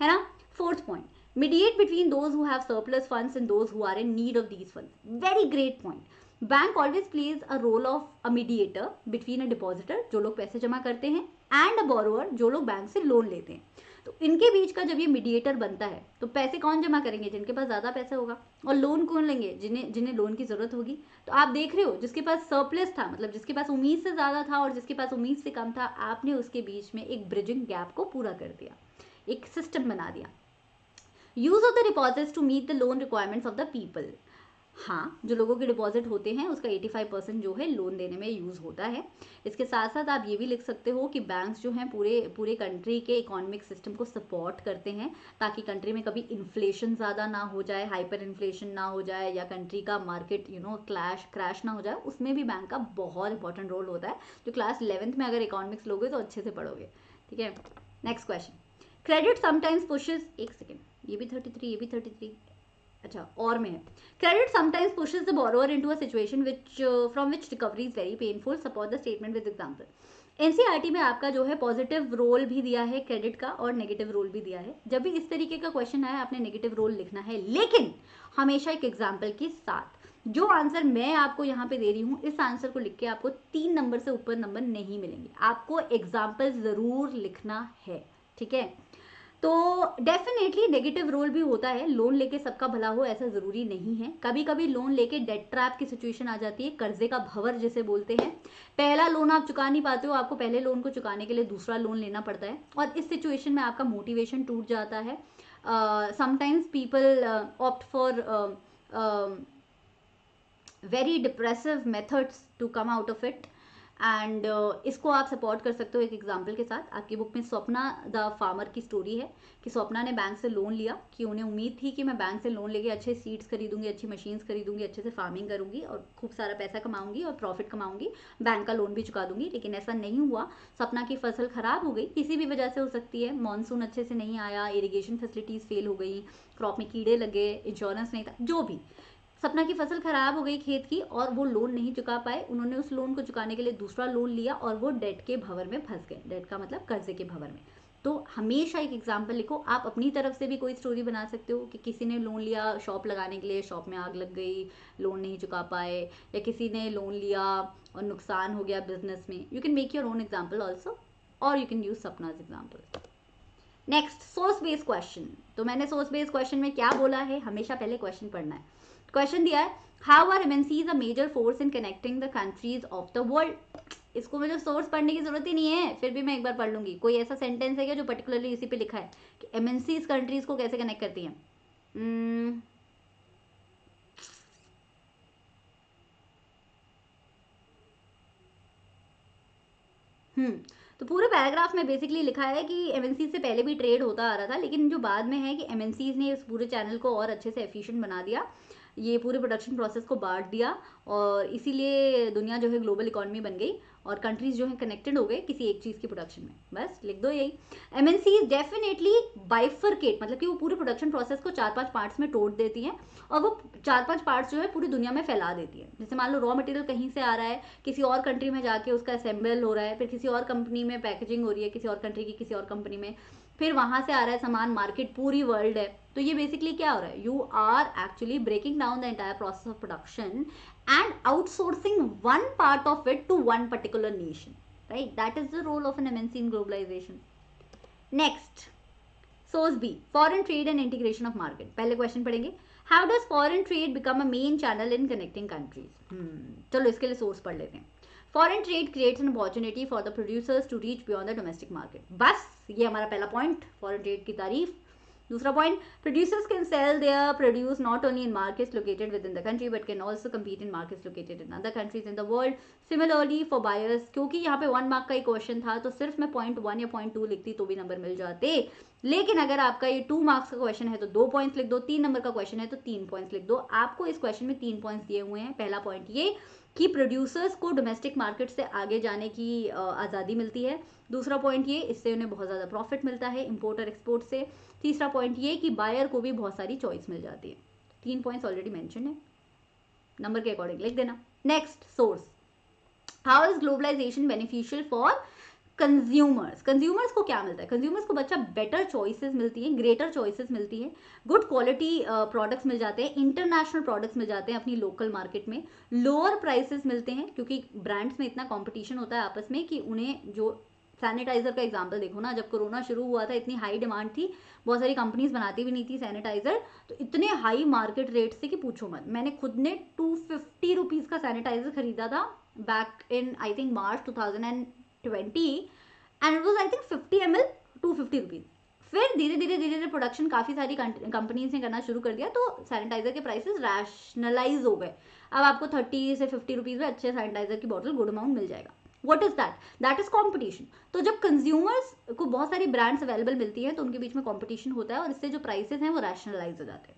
है ना। Fourth point, mediate between those who have surplus funds and those who are in need of these funds. Very great point. Bank always plays a role of a mediator between a depositor, जो लोग पैसे जमा करते हैं, and a borrower, जो लोग bank से loan लेते हैं। तो इनके बीच का जब ये मीडिएटर बनता है तो पैसे कौन जमा करेंगे, जिनके पास ज़्यादा पैसा होगा, और लोन कौन लेंगे, जिन्हें जिन्हें लोन की ज़रूरत होगी। तो आप देख रहे हो, जिसके पास सरप्लस था, मतलब जिसके पास उम्मीद से ज़्यादा था और जिसके पास उम्मीद से कम था, आपने उसके बीच में एक ब्रिजिंग गैप को पूरा कर दिया, एक सिस्टम बना दिया। Use of the deposits to meet the loan requirements of the people. हाँ, जो लोगों के डिपॉजिट होते हैं उसका 85% जो है लोन देने में यूज़ होता है। इसके साथ साथ आप ये भी लिख सकते हो कि बैंक्स जो हैं पूरे कंट्री के इकोनॉमिक सिस्टम को सपोर्ट करते हैं, ताकि कंट्री में कभी इन्फ्लेशन ज़्यादा ना हो जाए, हाइपर इन्फ्लेशन ना हो जाए, या कंट्री का मार्केट क्रैश ना हो जाए, उसमें भी बैंक का बहुत इंपॉर्टेंट रोल होता है, जो क्लास 11th में अगर इकोनॉमिक्स लोगे तो अच्छे से पढ़ोगे, ठीक है। Next question, credit sometimes pushes, एक सेकेंड, ये भी 33, ये भी 33, अच्छा और में है। Credit sometimes pushes the borrower into a situation which from which recovery is very painful, support the statement with example. NCERT में आपका जो है पॉजिटिव रोल भी दिया है क्रेडिट का और नेगेटिव रोल भी दिया है। जब भी इस तरीके का क्वेश्चन आए आपने नेगेटिव रोल लिखना है, लेकिन हमेशा एक एग्जाम्पल के साथ। जो आंसर मैं आपको यहाँ पे दे रही हूँ, इस आंसर को लिख के आपको 3 नंबर से ऊपर नंबर नहीं मिलेंगे, आपको एग्जाम्पल जरूर लिखना है, ठीक है। तो डेफिनेटली नेगेटिव रोल भी होता है, लोन लेके सबका भला हो ऐसा ज़रूरी नहीं है। कभी कभी लोन लेके डेट ट्रैप की सिचुएशन आ जाती है, कर्जे का भंवर जिसे बोलते हैं। पहला लोन आप चुका नहीं पाते हो, आपको पहले लोन को चुकाने के लिए दूसरा लोन लेना पड़ता है, और इस सिचुएशन में आपका मोटिवेशन टूट जाता है। Sometimes people opt for very depressive methods to come out of it, and इसको आप सपोर्ट कर सकते हो एक एग्जाम्पल के साथ। आपकी बुक में स्वप्ना द फार्मर की स्टोरी है कि स्वप्ना ने बैंक से लोन लिया, कि उन्हें उम्मीद थी कि मैं बैंक से लोन लेके अच्छे सीड्स खरीदूंगी, अच्छी मशीन्स खरीदूंगी, अच्छे से फार्मिंग करूंगी और खूब सारा पैसा कमाऊंगी और प्रॉफिट कमाऊंगी, बैंक का लोन भी चुका दूंगी। लेकिन ऐसा नहीं हुआ, स्वप्ना की फसल खराब हो गई, किसी भी वजह से हो सकती है, मानसून अच्छे से नहीं आया, इरीगेशन फैसिलिटीज़ फेल हो गई, क्रॉप में कीड़े लगे, इंश्योरेंस नहीं था, जो भी सपना की फसल खराब हो गई खेत की और वो लोन नहीं चुका पाए, उन्होंने उस लोन को चुकाने के लिए दूसरा लोन लिया और वो डेट के भंवर में फंस गए। डेट का मतलब कर्जे के भंवर में। तो हमेशा एक एग्जाम्पल लिखो। आप अपनी तरफ से भी कोई स्टोरी बना सकते हो कि किसी ने लोन लिया शॉप लगाने के लिए, शॉप में आग लग गई, लोन नहीं चुका पाए, या किसी ने लोन लिया और नुकसान हो गया बिजनेस में। You can make your own example also, और you can use Sapna's example. Next, source based question. तो मैंने सोर्स बेस्ड क्वेश्चन में क्या बोला है, हमेशा पहले क्वेश्चन पढ़ना है। क्वेश्चन दिया है, how are MNCs a major force in connecting the countries of the world. इसको मुझे सोर्स पढ़ने की जरूरत ही नहीं है, फिर भी मैं एक बार पढ़ लूंगी। कोई ऐसा सेंटेंस है क्या जो पर्टिकुलरली इसी पे लिखा है कि एमएनसीज कंट्रीज को कैसे कनेक्ट करती हैं? तो पूरे पैराग्राफ में बेसिकली लिखा है कि एमएनसी से पहले भी ट्रेड होता आ रहा था, लेकिन जो बाद में है कि एमएनसीज ने इस पूरे चैनल को और अच्छे से एफिशिएंट बना दिया, ये पूरे प्रोडक्शन प्रोसेस को बांट दिया, और इसीलिए दुनिया जो है ग्लोबल इकोनॉमी बन गई और कंट्रीज जो है कनेक्टेड हो गए किसी एक चीज़ की प्रोडक्शन में। बस लिख दो यही। एमएनसी डेफिनेटली बाइफरकेट, मतलब कि वो पूरे प्रोडक्शन प्रोसेस को 4-5 पार्ट्स में तोड़ देती हैं और वो 4-5 पार्ट्स जो है पूरी दुनिया में फैला देती है। जैसे मान लो रॉ मटेरियल कहीं से आ रहा है, किसी और कंट्री में जाके उसका असेंबल हो रहा है, फिर किसी और कंपनी में पैकेजिंग हो रही है, किसी और कंट्री की किसी और कंपनी में, फिर वहां से आ रहा है सामान, मार्केट पूरी वर्ल्ड है। तो ये बेसिकली क्या हो रहा है, you are actually breaking down the entire process of production and outsourcing one part of it to one particular nation, right? That is the role of an MNC in globalisation. Next, source B, foreign trade and integration of market. पहले question पढ़ेंगे, how does foreign trade become a main channel in connecting countries. चलो इसके लिए source पढ़ लेते हैं। Foreign trade creates an opportunity for the producers to reach beyond the domestic market. बस ये हमारा पहला पॉइंट, फॉरेन ट्रेड की तारीफ। दूसरा point, producers can sell their produce not only in markets located with in the country but can also compete in markets located in other countries in the world. Similarly for buyers, क्योंकि यहाँ पे 1 mark का ही question था तो सिर्फ मैं point 1 या point 2 लिखती तो भी नंबर मिल जाते, लेकिन अगर आपका ये 2 मार्क्स का क्वेश्चन है तो 2 पॉइंट्स लिख दो, 3 नंबर का क्वेश्चन है तो 3 पॉइंट्स लिख दो। आपको इस क्वेश्चन में 3 पॉइंट्स दिए हुए हैं। पहला पॉइंट ये कि प्रोड्यूसर्स को डोमेस्टिक मार्केट से आगे जाने की आज़ादी मिलती है। दूसरा पॉइंट ये, इससे उन्हें बहुत ज़्यादा प्रॉफिट मिलता है इंपोर्ट और एक्सपोर्ट से। तीसरा पॉइंट ये कि बायर को भी बहुत सारी चॉइस मिल जाती है। 3 पॉइंट्स ऑलरेडी मेंशन है, नंबर के अकॉर्डिंग लिख देना। Next, source, how is globalisation beneficial for consumers. Consumers को क्या मिलता है? कंज्यूमर्स को बच्चा बेटर चॉइसेस मिलती हैं, ग्रेटर चॉइसेस मिलती हैं, गुड क्वालिटी प्रोडक्ट्स मिल जाते हैं, इंटरनेशनल प्रोडक्ट्स मिल जाते हैं अपनी लोकल मार्केट में, लोअर प्राइसेस मिलते हैं क्योंकि ब्रांड्स में इतना कंपटीशन होता है आपस में कि उन्हें, जो सैनिटाइजर का एग्जाम्पल देखो ना, जब कोरोना शुरू हुआ था इतनी हाई डिमांड थी, बहुत सारी कंपनीज बनाती भी नहीं थी सैनिटाइजर, तो इतने हाई मार्केट रेट से कि पूछो मत। मैंने खुद ने 250 रुपीज़ का सैनिटाइजर खरीदा था back in I think March 2020 and it was I think 50 ml 250 rupees. फिर धीरे धीरे प्रोडक्शन काफ़ी सारी कंपनीज ने करना शुरू कर दिया तो सैनिटाइजर के प्राइसेस रैशनलाइज हो गए। अब आपको 30 से 50 रुपीज़ में अच्छे सैनिटाइजर की बॉटल गुड अमाउंट मिल जाएगा। What is that? That is competition. तो जब कंज्यूमर्स को बहुत सारी ब्रांड्स अवेलेबल मिलती हैं तो उनके बीच में कॉम्पिटिशन होता है और इससे जो प्राइसेस हैं वो रैशनलाइज हो जाते हैं।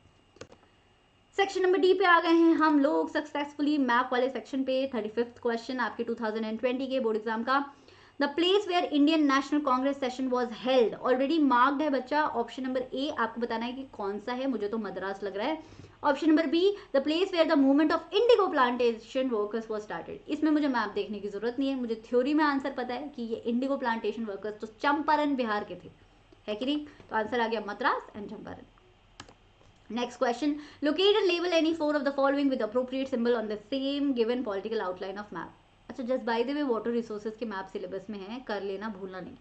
सेक्शन नंबर डी पे आ गए हैं हम लोग सक्सेसफुली, मैप वाले सेक्शन पे। 35th क्वेश्चन आपके 2020 के बोर्ड एग्जाम का। The place where Indian National Congress session was held, already marked है बच्चा। ऑप्शन नंबर ए आपको बताना है कि कौन सा है, मुझे तो मद्रास लग रहा है। Option number B, the place where the movement of indigo plantation workers was started. इसमें मुझे मैप देखने की जरूरत नहीं है, मुझे थ्योरी में आंसर पता है कि ये इंडिगो प्लांटेशन वर्कर्स तो चंपारण बिहार के थे, है कि नहीं? तो आंसर आ गया Madras and Champaran. Next question, locate and label any 4 of the following with appropriate symbol on the same given political outline of map. अच्छा, just by the way water resources के मैप सिलेबस में है, कर लेना, भूलना नहीं।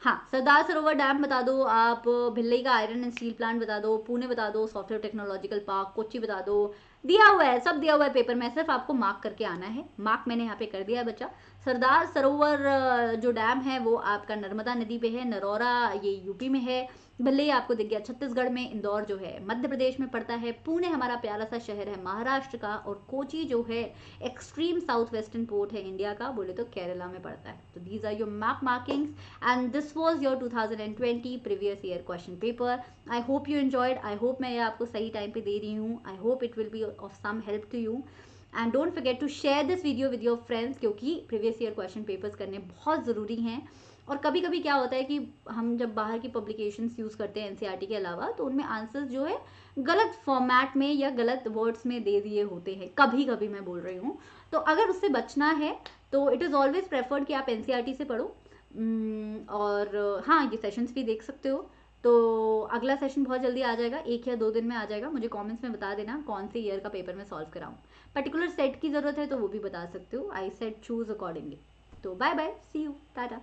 हाँ, सरदार सरोवर डैम बता दो आप, भिल्लई का आयरन एंड स्टील प्लांट बता दो, पुणे बता दो, सॉफ्टवेयर टेक्नोलॉजिकल पार्क, कोच्चि बता दो। दिया हुआ है, सब दिया हुआ है पेपर में, सिर्फ आपको मार्क करके आना है। मार्क मैंने यहाँ पे कर दिया है बच्चा। सरदार सरोवर जो डैम है वो आपका नर्मदा नदी पे है, नरौरा ये यूपी में है, भिल्लई आपको दिख गया छत्तीसगढ़ में, इंदौर जो है मध्य प्रदेश में पड़ता है, पुणे हमारा प्यारा सा शहर है महाराष्ट्र का, और कोची जो है एक्सट्रीम साउथ वेस्टर्न पोर्ट है इंडिया का, बोले तो केरला में पड़ता है। तो these are your map markings and this was your 2020 previous year question paper. I hope you enjoyed, I hope मैं ये आपको सही टाइम पे दे रही हूँ, I hope it will be of some help to you and don't forget to share this video with your friends, क्योंकि previous year question papers करने बहुत ज़रूरी हैं और कभी कभी क्या होता है कि हम जब बाहर की पब्लिकेशंस यूज़ करते हैं एनसीईआरटी के अलावा, तो उनमें आंसर्स जो है गलत फॉर्मेट में या गलत वर्ड्स में दे दिए होते हैं, कभी कभी मैं बोल रही हूँ। तो अगर उससे बचना है तो इट इज़ ऑलवेज प्रेफर्ड कि आप एनसीईआरटी से पढ़ो। और हाँ, ये सेशंस भी देख सकते हो। तो अगला सेशन बहुत जल्दी आ जाएगा, 1 या 2 दिन में आ जाएगा। मुझे कमेंट्स में बता देना कौन से ईयर का पेपर मैं सॉल्व कराऊँ। पर्टिकुलर सेट की ज़रूरत है तो वो भी बता सकते हो। I set choose accordingly. तो bye bye, see you, Tata.